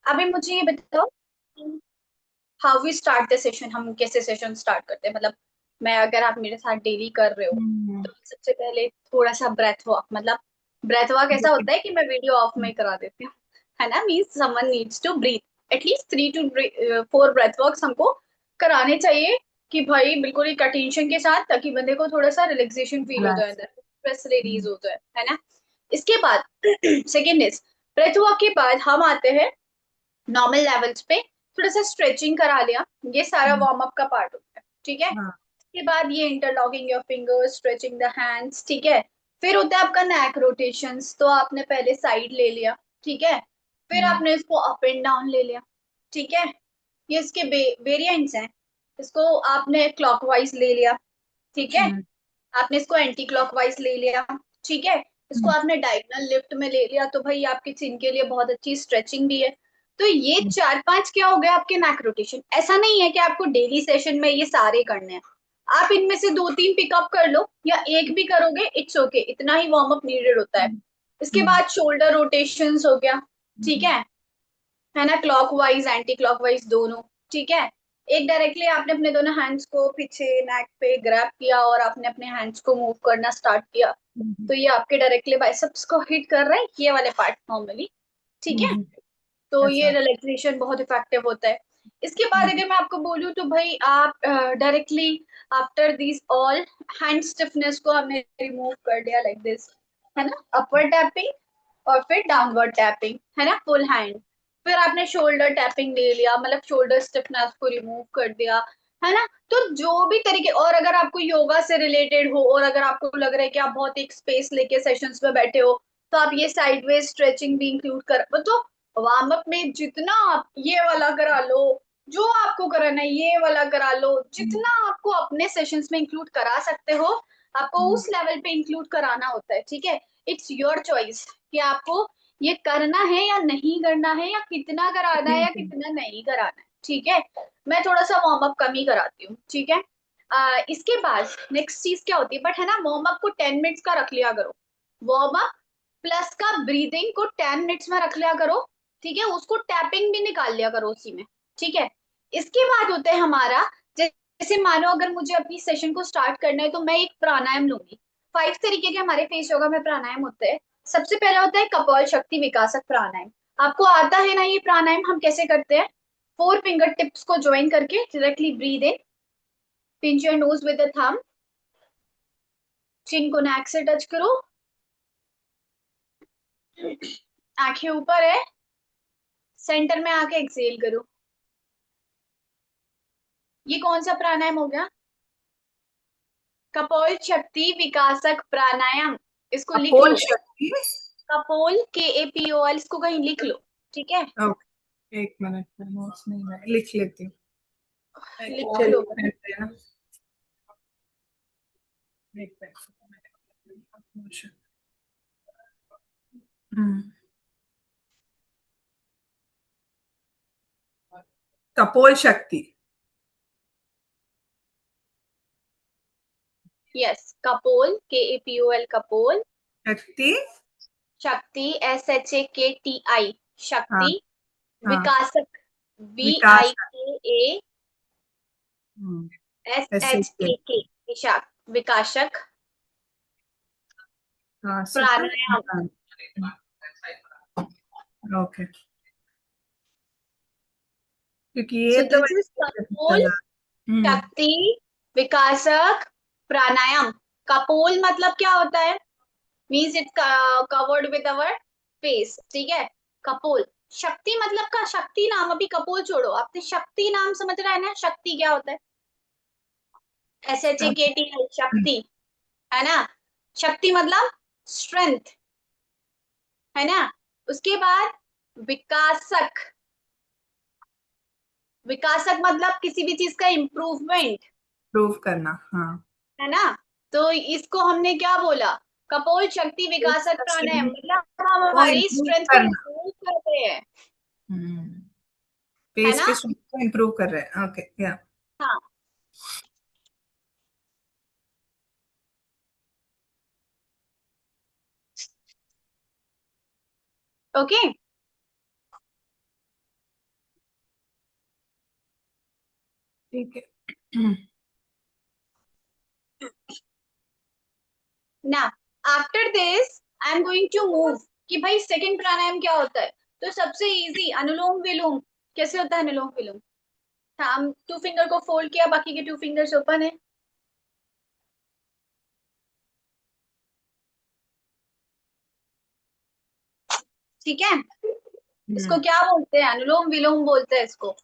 अभी मुझे ये बताओ, how we start the session, हम कैसे सेशन स्टार्ट करते हैं? मतलब मैं, अगर आप मेरे साथ डेली कर रहे हो हम्म। तो सबसे पहले थोड़ा सा ब्रेथ वॉक, मतलब ब्रेथ वॉक ऐसा होता है कि मैं वीडियो ऑफ में करा देती हूँ, है ना। Means someone needs to breathe at least 3 to 4 breath walks हमको कराने चाहिए, कि भाई बिल्कुल एक अटेंशन के साथ, ताकि बंदे को थोड़ा सा रिलैक्सेशन फील हो जाए, रिलैक्स। अंदर स्ट्रेस रिलीज हो जाए, है ना। इसके बाद सेकेंड इज, ब्रेथ वॉक के बाद हम आते हैं नॉर्मल लेवल्स पे, थोड़ा सा स्ट्रेचिंग करा लिया, ये सारा वार्म अप का पार्ट होता है, ठीक है। हाँ। उसके बाद ये interlocking your fingers, stretching the hands, ठीक है। फिर होता है आपका नेक रोटेशंस, तो आपने पहले साइड ले लिया, ठीक है। फिर हम्म। आपने इसको अप एंड डाउन ले लिया, ठीक है। ये इसके वेरिएंट्स हैं। इसको आपने क्लॉकवाइज ले लिया, ठीक है। हम्म। आपने इसको एंटी क्लॉकवाइज ले लिया, ठीक है। इसको हम्म। आपने डायगोनल लिफ्ट में ले लिया, तो भाई आपके चिन के लिए बहुत अच्छी स्ट्रेचिंग भी है। तो ये हम्म। 4 5 क्या हो गए आपके नेक रोटेशन। ऐसा नहीं है कि आपको डेली सेशन में ये सारे करने हैं, आप इनमें से 2 3 पिकअप कर लो, या एक भी करोगे इट्स ओके, इतना ही वार्म अप नीडेड होता है। इसके हम्म। बाद शोल्डर रोटेशंस हो गया, ठीक हम्म। है ना, क्लॉकवाइज एंटी क्लॉकवाइज दोनों, ठीक है। एक डायरेक्टली आपने अपने दोनों हैंड्स को पीछे नेक पे ग्रैब किया और आपने अपने हैंड्स को मूव करना स्टार्ट किया, हम्म। तो ये आपके डायरेक्टली बाइसेप्स को हिट कर रहा है, ये वाले पार्ट नॉर्मली, ठीक है। हम्म। तो ये ऐसा। रिलैक्सेशन बहुत इफेक्टिव होता है। इसके बाद हम्म। अगर मैं आपको बोलूँ तो भाई आप directly after this all hand stiffness को हमने रिमूव कर दिया लाइक दिस, है ना, अपवर्ड टैपिंग और फिर डाउनवर्ड टैपिंग, है ना, फुल हैंड। फिर आपने शोल्डर टैपिंग ले लिया, मतलब शोल्डर स्टिफनेस को रिमूव कर दिया, है ना। तो जो भी तरीके, और अगर आपको योगा से रिलेटेड हो और अगर आपको लग रहा है कि आप बहुत एक स्पेस लेके सेशंस में बैठे हो, तो आप ये साइडवेज स्ट्रेचिंग भी इंक्लूड कर, तो वार्म अप में जितना आप ये वाला करा लो, जो आपको कराना है ये वाला करा लो, जितना आपको अपने सेशंस में इंक्लूड करा सकते हो, आपको हम्म। उस लेवल पे इंक्लूड कराना होता है, ठीक है। इट्स योर चॉइस कि आपको ये करना है या नहीं करना है, या कितना कराना है या ठीक है। कितना नहीं कराना है, ठीक है। मैं थोड़ा सा वार्म अप कम ही कराती हूँ, ठीक है। इसके बाद नेक्स्ट चीज क्या होती है, बट है ना, वार्म अप को 10 मिनट्स का रख लिया करो। वार्म अप प्लस का ब्रीदिंग को 10 मिनट्स में रख लिया करो, ठीक है। उसको टैपिंग भी निकाल लिया करो उसी में, ठीक है। इसके बाद होता है हमारा, जैसे मानो अगर मुझे अपनी सेशन को स्टार्ट करना है तो मैं एक प्राणायाम लूंगी। 5 तरीके के हमारे फेस योगा में प्राणायाम होते हैं। सबसे पहला होता है कपाल शक्ति विकासक प्राणायाम। आपको आता है ना ये प्राणायाम हम कैसे करते हैं? 4 फिंगर टिप्स को ज्वाइन करके directly breathe in, pinch your nose with the thumb, chin को नैक से टच करो, आंखें ऊपर है, सेंटर में आके एक्सेल करो। ये कौन सा प्राणायाम हो गया? कपोल शक्ति विकासक प्राणायाम। इसको लिख अपोल लो, शक्ति। कपोल KAPOL, इसको कहीं लिख लो, ठीक है। ओके, एक मिनट में नोट्स नहीं है, लिख लेती हूँ। लिख लो। चलिए पेन लेना। एक मिनट। हम्म। कपोल शक्ति। यस, कपोल KAPOL, कपोल शक्ति। शक्ति, SHAKTI, हाँ। शक्ति हाँ। विकासक, वी विकास। आई के ए एस ऐसे एच ए के विशाख, विकासक हाँ प्राणायाम। ओके। क्योंकि ये सो तो दिस इज मैंने कपोल चला। हम्म। शक्ति विकासक प्राणायाम। कपोल मतलब क्या होता है? Means it's covered with our face, ठीक है। कपोल शक्ति मतलब का शक्ति नाम, अभी कपोल छोड़ो, आपने शक्ति नाम समझ रहा है ना, शक्ति क्या होता है? SHAKTI, शक्ति, है ना। शक्ति मतलब स्ट्रेंथ, है ना। उसके बाद विकासक, विकासक मतलब किसी भी चीज का इम्प्रूवमेंट, प्रूव करना, हाँ। है ना। तो इसको हमने क्या बोला? कपोल शक्ति विकासक प्राणायाम, मतलब हम को हमारी इम्प्रूव स्ट्रेंथ को करना। इम्प्रूव करते हैं, हम्म। है पेज ना। के स्ट्रेंथ को इम्प्रूव कर रहे हैं, ओके या। हाँ, ओके। ठीक है। ना, after this I am going to move कि भाई सेकंड प्राणायाम क्या होता है। तो सबसे इजी अनुलोम विलोम। कैसे होता है अनुलोम विलोम? हम टू फिंगर को फोल्ड किया, बाकी के टू फिंगर्स ओपन है। ठीक है, इसको हम्म। क्या बोलते हैं? अनुलोम विलोम बोलते हैं इसको।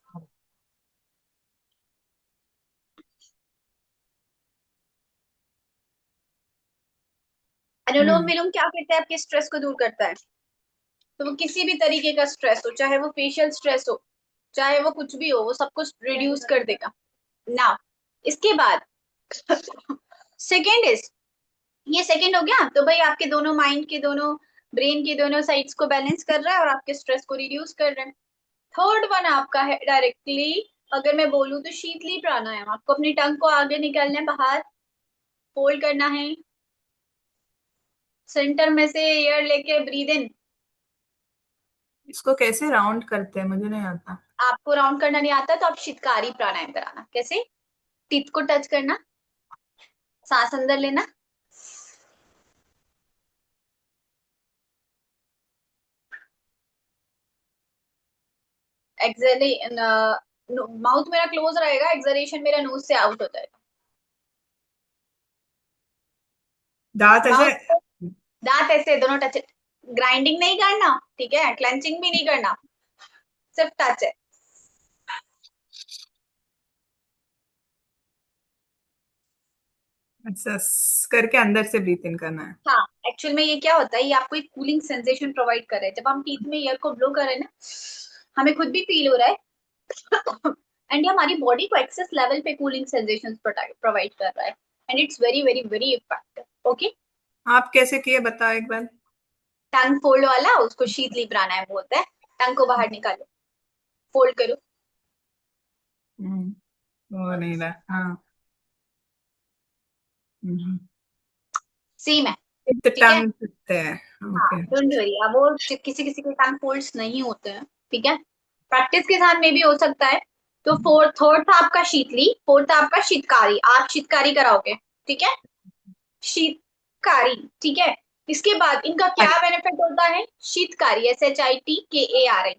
अनुलोम हम्म। विलोम क्या करता है? आपके स्ट्रेस को दूर करता है। तो वो किसी भी तरीके का स्ट्रेस हो, चाहे वो फेशियल स्ट्रेस हो, चाहे वो कुछ भी हो, वो सब कुछ रिड्यूस कर देगा। ना, इसके बाद सेकेंड इज, ये सेकंड हो गया तो भाई आपके दोनों माइंड के दोनों, ब्रेन के दोनों साइड्स को बैलेंस कर रहा है और आपके स्ट्रेस को रिड्यूस कर रहा है। थर्ड वन आपका है डायरेक्टली, अगर मैं बोलूं तो शीतली प्राणायाम। आपको अपनी टंग को आगे निकालना है, बाहर फोल्ड करना है, सेंटर में से एयर लेके ब्रीद इन। इसको कैसे राउंड करते हैं मुझे नहीं आता। आपको राउंड करना नहीं आता तो आप शीतकारी प्राणायाम कराना। कैसे? टीथ को टच करना, सांस अंदर लेना, एक्सहेल, माउथ मेरा क्लोज रहेगा, एक्सलेशन मेरा नोज से आउट होता है। दांत ऐसे। माउथ, दांत ऐसे दोनों टच, ग्राइंडिंग नहीं करना, ठीक है, क्लेंचिंग भी नहीं करना, सिर्फ टच है। ऐसा करके अंदर से ब्रीथ इन करना है। हाँ, एक्चुअल में ये क्या होता है, ये आपको एक कूलिंग सेंसेशन प्रोवाइड कर रहा है। जब हम टीथ में एयर को ब्लो कर रहे हैं ना, हमें खुद भी फील हो रहा है एंड ये हमारी बॉडी को एक्सेस लेवल पे कूलिंग सेंसेशन प्रोवाइड कर रहा है। And it's very very very effective. Okay, आप कैसे किए बताओ एक बार। टंग फोल्ड वाला उसको शीतली प्राणायाम बोलते हैं। टंग को बाहर निकालो, फोल्ड करो, हम्म। वो नहीं रहा, हाँ। हम्म। सेम है। तो ठीक है, टांग सकते हैं। हाँ ओके। डोंट वरी, अब वो किसी किसी के टंग फोल्ड्स नहीं होते हैं। ठीक है, प्रैक्टिस के साथ में भी हो सकता है। तो फोर्थ, थर्ड था आपका शीतली, फोर्थ था आपका शीतकारी। आप शीतकारी कराओगे, ठीक है, शीतकारी। ठीक है, इसके बाद इनका क्या बेनिफिट होता है? शीतकारी, SHITKARI,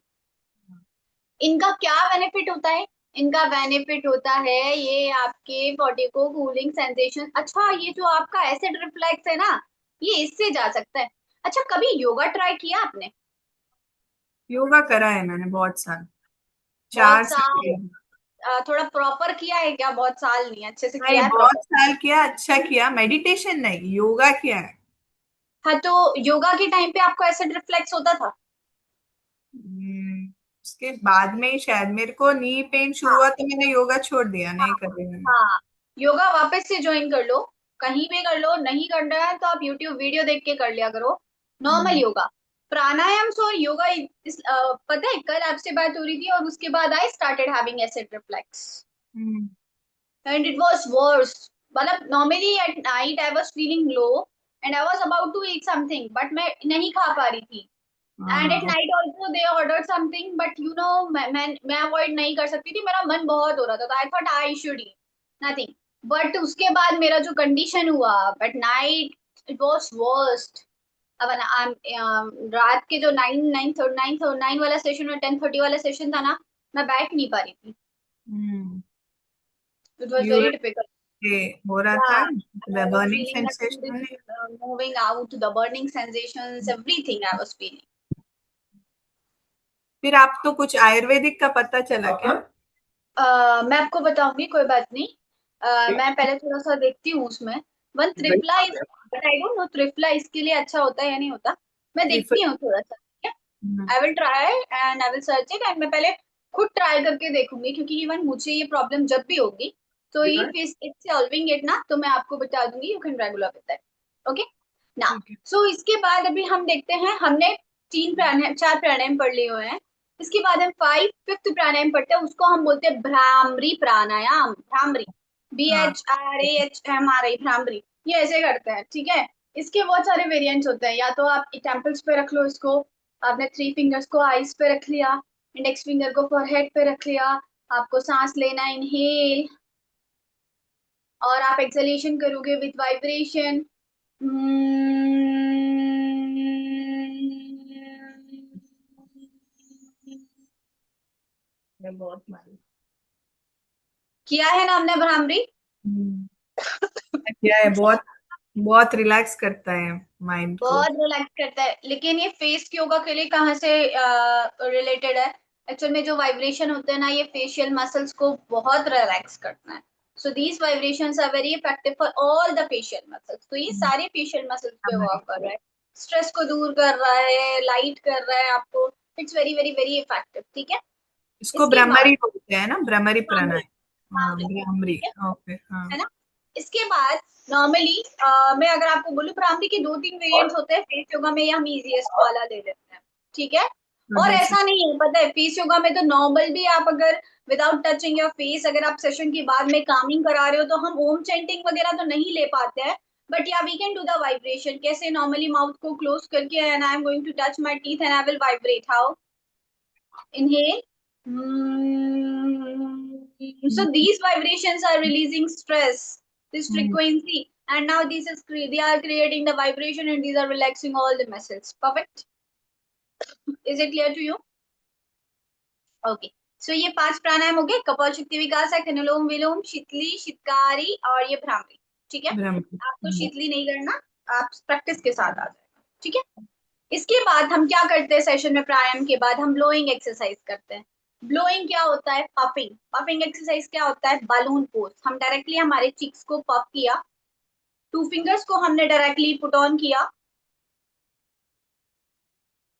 इनका क्या बेनिफिट होता है? इनका बेनिफिट होता है ये आपके बॉडी को कूलिंग सेंसेशन। अच्छा, ये जो आपका एसिड रिफ्लेक्स है ना, ये इससे जा सकता है। अच्छा, कभी योगा ट्राई किया आपने? योगा करा है मैंने बहुत साल, बहुत 4 साल साल? किया। थोड़ा प्रॉपर किया है क्या? बहुत साल नहीं, अच्छे से नहीं, किया है बहुत प्रॉपर? साल किया, अच्छा किया, मेडिटेशन नहीं योगा किया है। हाँ, तो योगा के टाइम पे आपको एसिड रिफ्लेक्स होता था? उसके बाद में ही शायद मेरे को नी पेन शुरू हाँ हुआ तो मैंने योगा छोड़ दिया, हाँ नहीं कर रही मैंने। हाँ, योगा वापस से ज्वाइन कर लो, कहीं भी कर लो। नहीं करना है तो आप यूट्यूब वीडियो देख के कर लिया करो, नॉर्मल हम्म। योगा। प्राणायाम और योगा पता है, कल आपसे बात हो रही थी और उसके बाद I started having acid reflex hmm. And it was worse. मतलब normally at night I was feeling low and I was about to eat something but मैं नहीं खा पा रही थी। एंड एट हाँ। Night also they order something but you know, मैं avoid नहीं कर सकती थी, मेरा मन बहुत हो रहा था, तो I thought I should eat nothing. But उसके बाद मेरा जो कंडीशन हुआ at night, it was worst. अब रात के जो 9 वाला सेशन और 10:30 वाला सेशन था ना, मैं बैठ नहीं पा रही थी। Hmm. It was very urine difficult. हो रहा था, Yeah, and I was burning feeling that food is sensation. moving out, the burning sensations, everything I was feeling. फिर आप तो कुछ आयुर्वेदिक का पता चला क्या? मैं आपको बताऊंगी, कोई बात नहीं। मैं पहले थोड़ा सा देखती हूँ उसमें। One triphala is, but I don't know triphala इसके लिए अच्छा होता है या नहीं होता। मैं प्रीफर। देखती हूँ थोड़ा सा, ठीक है। I will try and I will search it, and मैं पहले खुद ट्राई करके देखूंगी, क्योंकि इवन मुझे ये प्रॉब्लम जब भी होगी, तो इफ इट्स सॉल्विंग इट ना, तो मैं आपको बता दूंगी, you can regular with that. Okay ना। ठीक है। सो इसके बाद अभी हम देखते हैं, हमने तीन प्राणायाम, चार प्राणायाम पढ़ लिए हुए हैं। इसके बाद हम फिफ्थ प्राणायाम पढ़ते हैं, उसको हम बोलते हैं भ्रामरी प्राणायाम। भ्रामरी, हाँ। BHRAHMRI, भ्रामरी। ये ऐसे करते हैं, ठीक है। इसके बहुत सारे वेरिएंट्स होते हैं, या तो आप टेम्पल्स पे रख लो इसको, आपने थ्री फिंगर्स को आईज पे रख लिया, इंडेक्स फिंगर को फोरहेड पे रख लिया, आपको सांस लेना, इनहेल, और आप एक्सलेशन करोगे विथ वाइब्रेशन। मैं बहुत मारी। किया है ना हमने भ्रामरी? हम्म, क्या है, बहुत बहुत रिलैक्स करता है माइंड को। बहुत रिलैक्स करता है, लेकिन ये फेस योगा के लिए कहाँ से रिलेटेड है? एक्चुअल में जो वाइब्रेशन होते हैं ना, ये फेशियल मसल्स को बहुत रिलैक्स करता है। So these vibrations are very effective for all the facial muscles. तो ये सारे फेशियल मसल्स पे हमारी वर्क कर रहा है, स्ट्रेस को दूर कर रहा है, लाइट कर रहा है आपको। It's very very very effective, ठीक है। इसको इसके भ्रमरी बाद बोलते हैं ना, भ्रमरी भ्रामरी, प्राणायाम। हाँ, भ्रामरी, भ्रामरी। ठीक है ओके, हाँ। है ना। इसके बाद नॉर्मली मैं अगर आपको बोलूं, भ्रामरी के दो तीन वेरिएंट्स होते हैं फेस योगा में, ये हम इजीएस्ट वाला ले लेते हैं, ठीक है। तो और जैसे ऐसा नहीं है, पता है, फेस योगा में तो नॉर्मल भी आप अगर विदाउट टचिंग योर फेस, अगर आप सेशन के बाद में कामिंग करा रहे हो, तो हम ओम चेंटिंग वगैरह तो नहीं ले पाते हैं। बट या we can do the vibration, कैसे, नॉर्मली माउथ को क्लोज करके, and I am going to touch my teeth and I will vibrate. How? Inhale. So these vibrations are releasing stress, this hmm, frequency, and now this is they are creating the vibration, and these are relaxing all the muscles. Perfect. Is it clear to you? Okay. So ये पांच प्राणायाम हो गए, कपालशक्ति विकास है, अनुलोम विलोम, शीतली, शीतकारी और ये भ्रामरी, ठीक है। भ्रमरी। आपको शीतली नहीं करना, आप प्रैक्टिस के साथ आ जाएगा, ठीक है। इसके बाद हम क्या करते हैं, सेशन में प्राणायाम के बाद हम ब्लोइंग एक्सरसाइज करते हैं। ब्लोइंग क्या होता है? पफिंग। पफिंग एक्सरसाइज क्या होता है? Balloon pose. हम डायरेक्टली हमारे चिक्स को पफ किया, टू फिंगर्स को हमने डायरेक्टली पुट ऑन किया,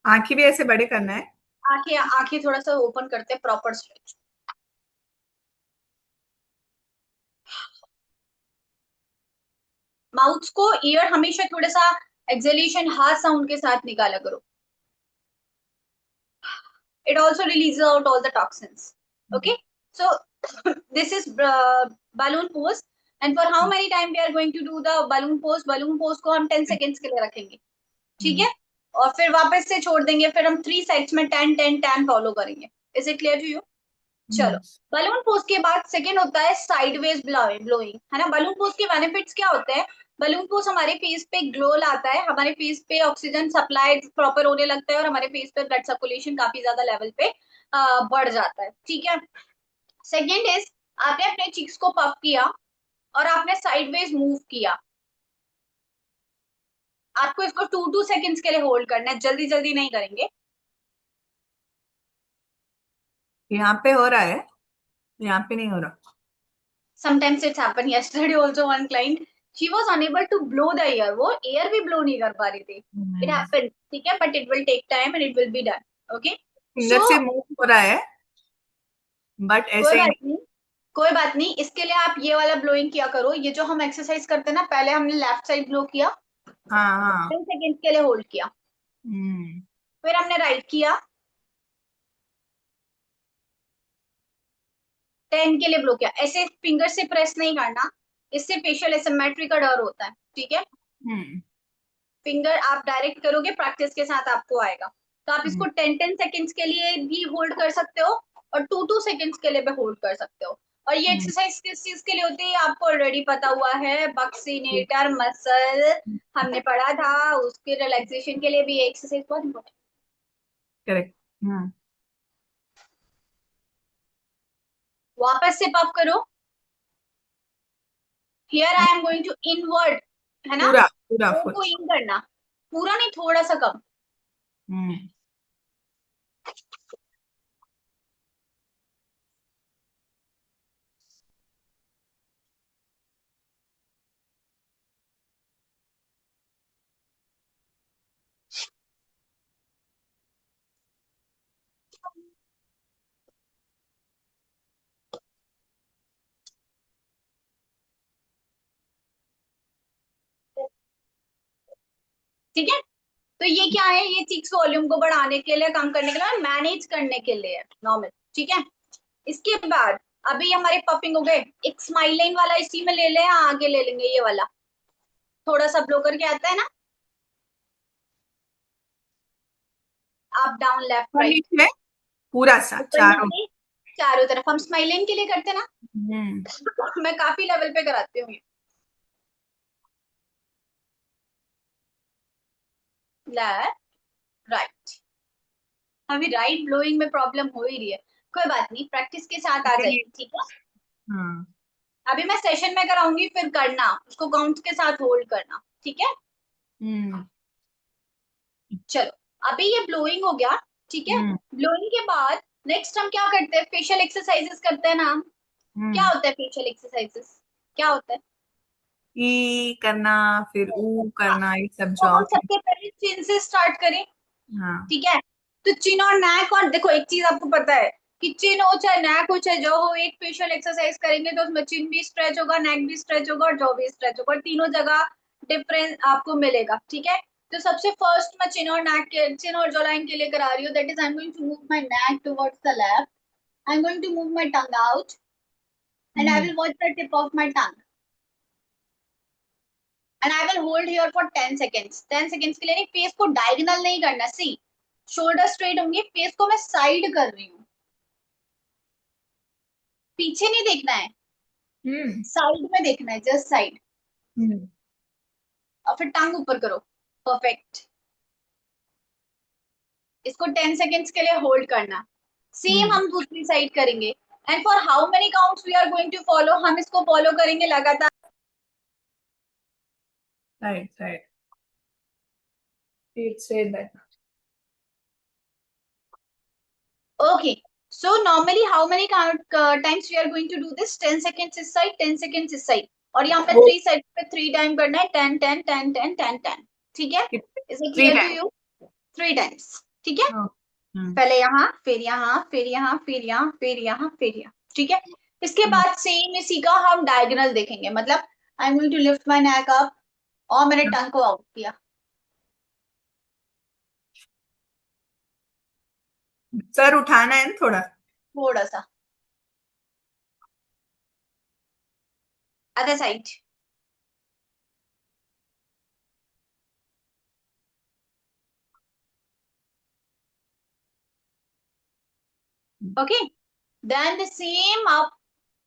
आंखें भी ऐसे बड़े करना है। आंखें आंखें थोड़ा सा ओपन करते हैं, प्रॉपर स्ट्रेच। माउथ को, ईयर हमेशा थोड़ा सा एक्सहेलेशन हाथ साउंड के साथ निकाला करो। It also releases out all the toxins. Okay, so this is balloon pose. And for how many time we are going to do the balloon pose? Balloon pose को हम 10 seconds के लिए रखेंगे, ठीक है। और फिर वापस से छोड़ देंगे, फिर हम 3 सेट्स में 10 10 10 फॉलो करेंगे। Is it clear to you? चलो, बलून पोज के बाद सेकंड होता है साइडवेज ब्लोइंग, है ना। बलून पोज के बेनिफिट्स क्या होते हैं? बलून पोज हमारे फेस पे ग्लो लाता है, हमारे फेस पे ऑक्सीजन सप्लाई प्रॉपर होने लगता है, और हमारे फेस पे ब्लड सर्कुलेशन काफी ज्यादा लेवल पे बढ़ जाता है, ठीक है। सेकेंड इज, आपने अपने चिक्स को पफ किया और आपने साइडवेज मूव किया। आपको इसको 2 2 सेकेंड्स के लिए होल्ड करना है, जल्दी जल्दी नहीं करेंगे। यहाँ पे हो रहा है, यहाँ पे नहीं हो रहा। Sometimes it's happened. Yesterday also one client, she was unable to blow the air, वो air भी blow नहीं कर पा रही थी। It happened, ठीक है, but it will take time and it will be done. Okay, finger so से मूव हो रहा है, बट कोई ऐसे ही बात नहीं। नहीं, कोई बात नहीं। इसके लिए आप ये वाला ब्लोइंग किया करो, ये जो हम एक्सरसाइज करते हैं ना, पहले हमने लेफ्ट साइड ब्लो किया, हाँ, हाँ। 10 सेकेंड के लिए होल्ड किया, हम्म। फिर हमने राइट किया, 10 के लिए ब्लो किया। ऐसे फिंगर से प्रेस नहीं करना, इससे फेशियल एसिमेट्री का डर होता है, ठीक है। हम्म। फिंगर आप डायरेक्ट करोगे, प्रैक्टिस के साथ आपको आएगा। तो आप इसको हम्म। 10 10 सेकेंड्स के लिए भी होल्ड कर सकते हो, और 2 2 सेकेंड्स के लिए भी होल्ड कर सकते हो। और ये हम्म। एक्सरसाइज किस चीज के लिए होती है आपको ऑलरेडी पता हुआ है, बक्सीनेटर मसल हमने पढ़ा था, उसके रिलैक्सेशन के लिए भी ये एक्सरसाइज बहुत इंपॉर्टेंट। करेक्ट। हम्म। वापस से पफ करो, here I am going to invert, है ना। पूरा पूरा ओ फुल। को इन करना, पूरा नहीं, थोड़ा सा कम। हम्म। ठीक है, तो ये क्या है, ये चिक्स वॉल्यूम को बढ़ाने के लिए, कम करने के लिए, मैनेज करने के लिए नॉर्मल, ठीक है। इसके बाद अभी हमारे पफिंग हो गए, एक स्माइल लाइन वाला इसी में ले लें या आगे ले लेंगे, ये वाला थोड़ा सा ब्लो करके आता है ना, अप डाउन लेफ्ट ऊपर राइट, नीचे, पूरा सा ऊपर चारों। नीचे, चारों तरफ हम स्माइलिंग के लिए करते ना, हम्म मैं काफी लेवल पे कराती हूँ ये। Left, right. अभी राइट ब्लोइंग में प्रॉब्लम हो ही रही है, कोई बात नहीं, प्रैक्टिस के साथ आ नहीं, जाएगी, ठीक है। हाँ। अभी मैं सेशन में कराऊंगी, फिर करना उसको काउंट के साथ होल्ड करना, ठीक है। हम्म चलो, अभी ये ब्लोइंग हो गया, ठीक है। हम्म ब्लोइंग के बाद नेक्स्ट हम क्या करते हैं, फेशियल एक्सरसाइजेस करते हैं ना। क्या हम्म होता है फेशियल एक्सरसाइजेस, क्या होता है। ई करना, फिर ऊ हाँ, करना, ये सब तो जो हम सबसे पहले चिन से स्टार्ट करें, हाँ। ठीक है। तो चिन और नैक, और देखो एक चीज आपको पता है कि चिन हो चाहे नैक हो चाहे जो हो, एक फेशियल एक्सरसाइज करेंगे तो उसमें चिन भी स्ट्रेच होगा, नेक भी स्ट्रेच होगा और जो भी स्ट्रेच होगा, और तीनों जगह डिफरेंस आपको मिलेगा, ठीक है। तो सबसे फर्स्ट मैं चिन और नेक के, चिन और जॉ लाइन के लिए करा रही हूँ, that is I am going to move my neck towards the left, I am going to move my tongue out and I hmm will watch the tip of my tongue and I will hold here for 10 seconds. 10 seconds के लिए नहीं, face को diagonal नहीं करना, see shoulder straight होंगे, face को मैं side कर रही हूँ, पीछे नहीं देखना है, हम्म साइड में देखना है, जस्ट साइड। हम्म और फिर टांग ऊपर करो, परफेक्ट। इसको 10 सेकेंड्स के लिए होल्ड करना, सेम हम्म हम दूसरी साइड करेंगे। And for how many counts we are going to follow, हम इसको फॉलो करेंगे लगातार। Right right, it said that. Okay, so normally how many times we are going to do this, 10 seconds इस side, 10 seconds इस side, और ये हमने वो थ्री साइड पे थ्री टाइम करना है, 10 10 10 10 10 10, ठीक है। Is it three clear to time. You, three times, ठीक है। हम्म पहले यहाँ, फिर यहाँ, फिर यहाँ, फिर यहाँ, फिर यहाँ, फिर यहाँ, ठीक है। इसके हम्म बाद सेम इसी का हम डायगोनल देखेंगे, मतलब I am going to lift my neck up, और मैंने टंग को आउट किया, सर उठाना है ना थोड़ा। थोड़ा सा other side, okay. Then the same up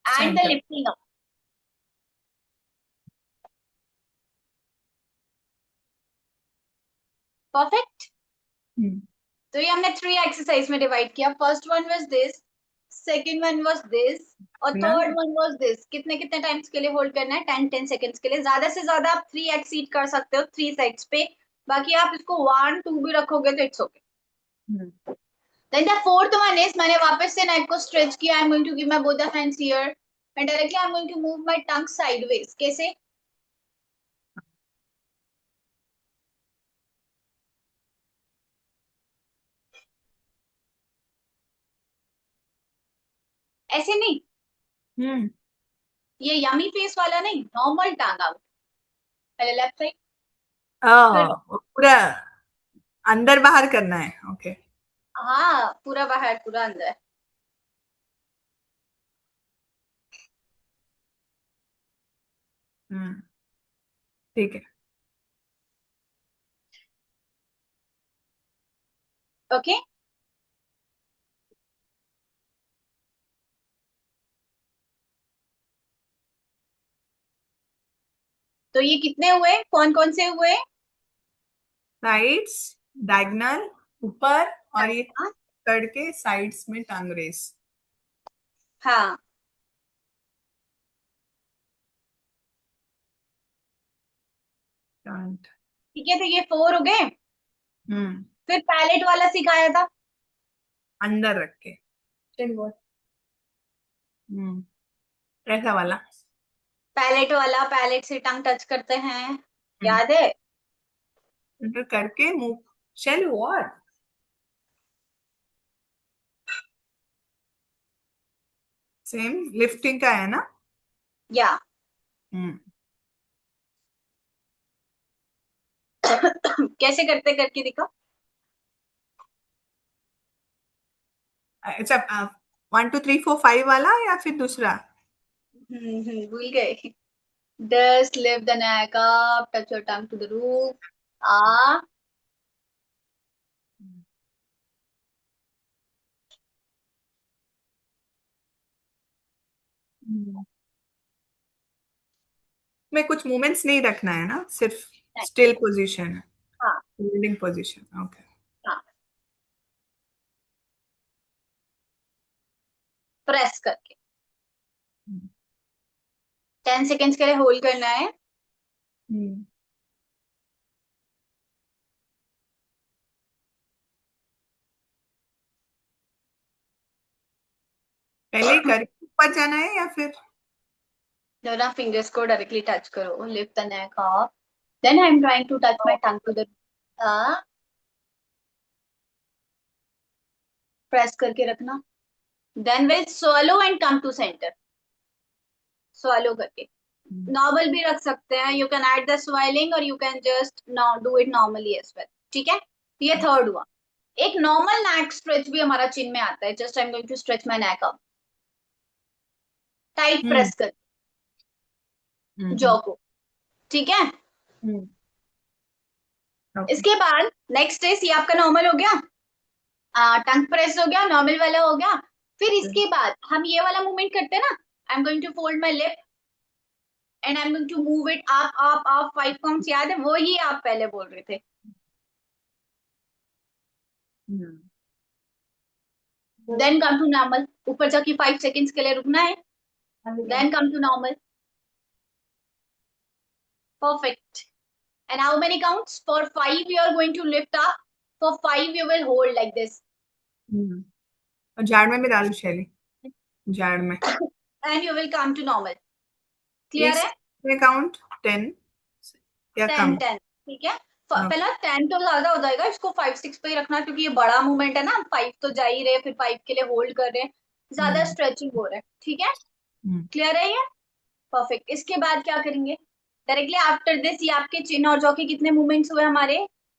and the centre. Lifting up, perfect. Hmm तो ये हमने थ्री एक्सरसाइज में डिवाइड किया, first one was this, second one was this, और ना, थर्ड वन वाज दिस। कितने कितने टाइम्स के लिए होल्ड करना है, 10 10 सेकंड्स के लिए, ज्यादा से ज्यादा आप 3 एक्सीड कर सकते हो थ्री साइड्स पे, बाकी आप इसको 1 2 भी रखोगे तो it's okay. Hmm then the fourth one is, मैंने वापस से नेक को स्ट्रेच किया, I am going to give my both the hands here and directly I am going to move my tongue sideways, कैसे, ऐसे नहीं, हम्म ये यमी फेस वाला नहीं, नॉर्मल टंग आउट, पहले लेफ्ट साइड, फिर पूरा अंदर बाहर करना है, ओके। हाँ पूरा बाहर पूरा अंदर, हम्म ठीक है। ओके। तो ये कितने हुए, कौन कौन से हुए। साइड्स, डायगोनल, ऊपर, और ये हाँ करके साइड्स में टांग रेस। हाँ, फ्रंट। ठीक है, तो ये फोर हो गए। हम्म फिर पैलेट वाला सिखाया था, अंदर रख के। चल बोल। ऐसा वाला। पैलेट वाला, पैलेट से टंग टच करते हैं, हम्म याद है। अंदर करके मुंह। चल व्हाट, सेम लिफ्टिंग का है ना। या हम्म कैसे करते करके दिखा। अच्छा, 1 2 3 4 5 वाला या फिर दूसरा। भूल गए। Just lift the neck up, touch your tongue to the roof. Ah, हम्म। में कुछ मूवमेंट्स नहीं रखना है ना, सिर्फ नहीं। स्टिल पोजीशन है, हाँ। Holding position. ओके। हाँ, प्रेस करके 10 सेकेंड्स के लिए होल्ड करना है। हम्म। पहले ही करके ऊपर जाना है या फिर? जब ना फिंगर्स को डायरेक्टली टच करो, lift the neck up, then I am trying to touch my tongue to the, press करके रखना। Then will swallow and come to centre, swallow करके। नॉर्मल भी रख सकते हैं, you can add the swelling और you can just do it normally as well. ठीक है, ये थर्ड हुआ। एक नॉर्मल नेक स्ट्रेच भी हमारा चिन में आता है। Just I am going to stretch my neck up, tight hmm. Press कर हम्म। जॉ को। ठीक है, हम्म। ओके। इसके बाद नेक्स्ट इज, ये आपका नॉर्मल हो गया, टंग प्रेस हो गया, नॉर्मल वाला हो गया। फिर इसके बाद हम ये वाला मूवमेंट करते हैं ना, I am going to fold my lip and I am going to move it up up up, 5 counts याद है? वो ही आप पहले बोल रहे थे। हम्म। देन कम टू नॉर्मल, ऊपर जाके 5 सेकेंड्स के लिए रुकना है। Then come to normal, perfect. And how many counts? For 5 you are going to lift up, for 5 you will hold like this, हम्म। और झाड़ में भी डालू शैली, झाड़ में। and you will come to normal. Clear each है? में काउंट 10 या 10 कम? 10, ठीक है। ओके। पहला 10 तो ज्यादा हो जाएगा, इसको 5 6 पे ही रखना, क्योंकि ये बड़ा मूवमेंट है ना। 5 तो जा ही रहे, फिर 5 के लिए होल्ड कर रहे हैं, ज्यादा हम्म। स्ट्रेचिंग हो रहा है। ठीक है, हम्म। क्लियर है ये? परफेक्ट। इसके बाद क्या करेंगे? डायरेक्टली आफ्टर दिस, ये आपके चिन और जॉ के कितने मूवमेंट्स हुए हमारे?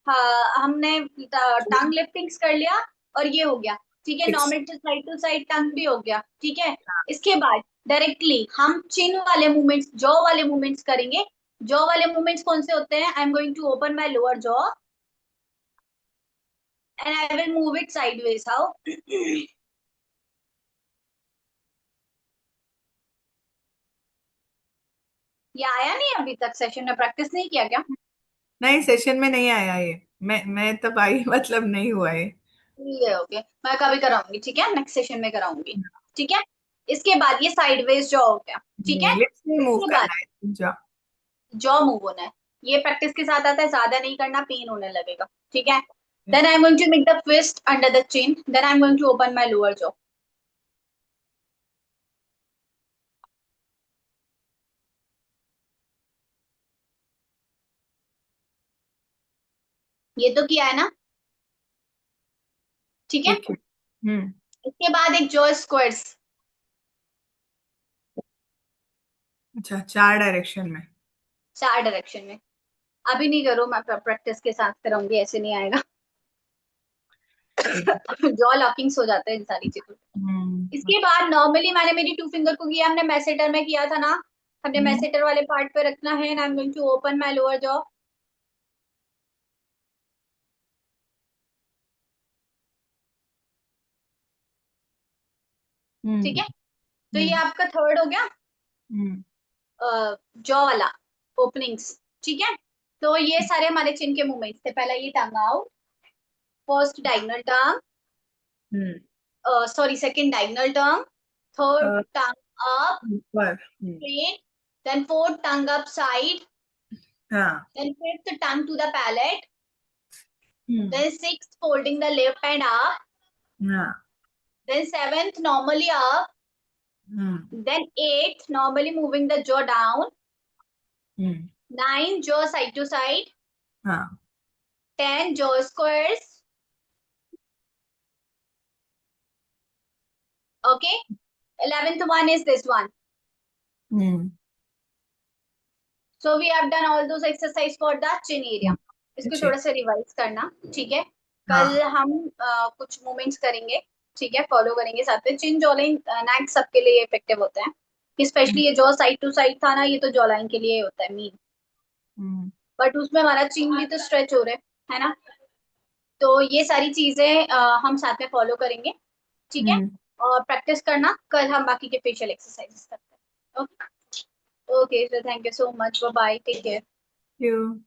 हाँ, हमने टंग लिफ्टिंग्स कर लिया, और ये हो गया। ठीक है, 6। नॉर्मल टू साइड टंग भी हो गया। ठीक है, इसके बाद डायरेक्टली हम चिन वाले मूवमेंट्स, जॉ वाले मूवमेंट्स करेंगे। जॉ वाले मूवमेंट्स कौन से होते हैं? I am going to open my lower jaw and I will move it sideways. How? ये आया नहीं अभी तक? सेशन में प्रैक्टिस नहीं किया क्या? नहीं, सेशन में नहीं आया ये। मैं तब आई मतलब नहीं हुआ ये। ये हो गया, मैं कभी कराऊंगी। ठीक है, नेक्स्ट सेशन में कराऊंगी। ठीक है, इसके बाद ये साइडवेज जॉ हो गया। ठीक है, नहीं, लिप्स नहीं मूव इसके बाद करना है, जा। जॉ मूव होना है। ये प्रैक्टिस के साथ आता है, ज्यादा नहीं करना, पेन होने लगेगा। ठीक है, then I am going to make the fist under the chin, then I am going to open my lower jaw. ये तो किया है ना? ठीक है, ठीक है। हम्म। इसके बाद एक जॉ स्क्वायर्स, अच्छा, 4 डायरेक्शन में। 4 डायरेक्शन में। अभी नहीं करो, मैं प्रैक्टिस के साथ कराऊंगी, ऐसे नहीं आएगा। ठीक है। जॉ लॉकिंग्स हो जाते हैं इन सारी चीजों। हम्म। इसके बाद नॉर्मली मैंने मेरी 2 फिंगर को किया, हमने मैसेटर में किया था ना, हमने हम्म। मैसेटर वाले पार्ट पे रखना है। And I am going to open my lower jaw. ठीक हम्म। है, तो ये हम्म। आपका थर्ड हो गया हम्म। जॉ वाला ओपनिंग्स। ठीक है, तो ये सारे हमारे चिन के मूवमेंट्स थे। पहला ये tongue out, first diagonal turn, hmm. Sorry second diagonal turn, third tongue up ऊपर। straight, then fourth tongue up side, हाँ। then fifth tongue to the palate, hmm. then sixth folding the lip and up, हाँ। then seventh normally up, hmm. then eighth normally moving the jaw down, hmm. nine jaw side to side, हाँ। 10 jaw squares. Okay, 11th one is this one. Hmm. So we have done all those exercise for the chin area. इसको अच्छे। थोड़ा सा revise करना। ठीक है, कल हाँ। हम कुछ मूवमेंट्स करेंगे। ठीक है, फॉलो करेंगे साथ में। चिन, जॉ लाइन, नेक सबके लिए इफेक्टिव होते हैं। हम्म। स्पेशली ये जॉ साइड टू साइड था ना, ये तो जॉ लाइन के लिए होता है मेन। हम्म। बट उसमें हमारा चिन भी तो स्ट्रेच हो रहा है ना? तो ये सारी चीजें हम साथ में फॉलो करेंगे। ठीक है, हम्म। और प्रैक्टिस करना। कल हम बाकी के फेशियल एक्सरसाइजेस करते हैं। Okay, so thank you so much, bye bye, take care. You.